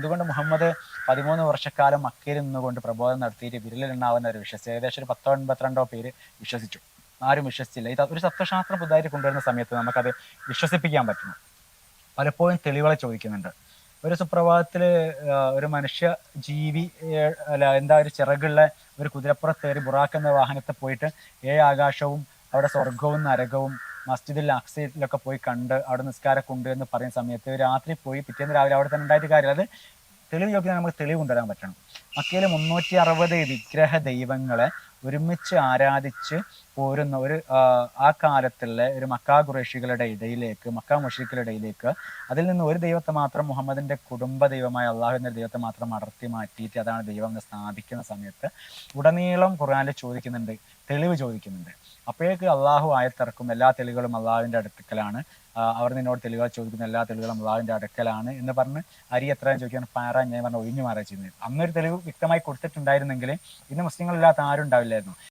എന്തുകൊണ്ട് മുഹമ്മദ് 13 വർഷക്കാലം മക്കയിൽ നിന്നുകൊണ്ട് പ്രബോധനം നടത്തിയിട്ട് വിരലിലെണ്ണാവുന്ന ഒരു വിശ്വസിച്ചു. ഏകദേശം ഒരു 10-52 പേര് വിശ്വസിച്ചു. ആരും വിശ്വസിച്ചില്ല. ഇത് ഒരു തത്വശാസ്ത്രം പുതുതായിട്ട് കൊണ്ടുവരുന്ന സമയത്ത് നമുക്കത് വിശ്വസിപ്പിക്കാൻ പറ്റണം. പലപ്പോഴും തെളിവുകൾ ചോദിക്കുന്നുണ്ട്. ഒരു സുപ്രഭാതത്തില് ഒരു മനുഷ്യ ജീവി അല്ല എന്താ ഒരു ചിറകുള്ള ഒരു കുതിരപ്പുറത്തേറി ബുറാക്ക് എന്ന വാഹനത്തെ പോയിട്ട് ആകാശവും അവിടെ സ്വർഗവും നരകവും മസ്ജിദുൽ അക്സയിലൊക്കെ പോയി കണ്ട് അവിടെ നിസ്കാരമൊക്കെ ഉണ്ട് എന്ന് പറയുന്ന സമയത്ത് രാത്രി പോയി പിറ്റേന്ന് രാവിലെ അവിടെ തന്നെ ഉണ്ടായിട്ട് കാര്യം അത് തെളിവ് ചോദിക്കാൻ നമുക്ക് തെളിവ് കൊണ്ടുവരാൻ പറ്റണം. മക്കയിലെ 360 വിഗ്രഹ ദൈവങ്ങളെ ഒരുമിച്ച് ആരാധിച്ച് പോരുന്ന ഒരു ആ കാലത്തുള്ള ഒരു മക്കാ ഖുറൈശികളുടെ ഇടയിലേക്ക്, മക്കാ മുശ്രിക്കുകളുടെ ഇടയിലേക്ക് അതിൽ നിന്ന് ഒരു ദൈവത്തെ മാത്രം, മുഹമ്മദിന്റെ കുടുംബ ദൈവമായ അള്ളാഹു എന്ന ദൈവത്തെ മാത്രം അടർത്തി മാറ്റിയിട്ട് അതാണ് ദൈവം എന്ന് സ്ഥാപിക്കുന്ന സമയത്ത് ഉടനീളം ഖുർആനിൽ ചോദിക്കുന്നുണ്ട്, തെളിവ് ചോദിക്കുന്നുണ്ട്. അപ്പോഴേക്ക് അള്ളാഹു ആയത്തിറക്കും, എല്ലാ തെളിവുകളും അള്ളാഹുവിന്റെ അടുക്കലാണ്, അവർ നിന്നോട് തെളിവുകൾ ചോദിക്കുന്ന എല്ലാ തെളിവുകളും അള്ളാഹുവിന്റെ അടുക്കലാണ് എന്ന് പറഞ്ഞ് അരി എത്രയും ചോദിക്കാൻ പാറാൻ ഞാൻ പറഞ്ഞ ഒഴിഞ്ഞു മാറുക ചെയ്യുന്നത്. അന്നൊരു തെളിവ് വ്യക്തമായി കൊടുത്തിട്ടുണ്ടായിരുന്നെങ്കിൽ ഇന്ന് മുസ്ലിങ്ങളില്ലാത്ത ആരും ഉണ്ടാവില്ലായിരുന്നു.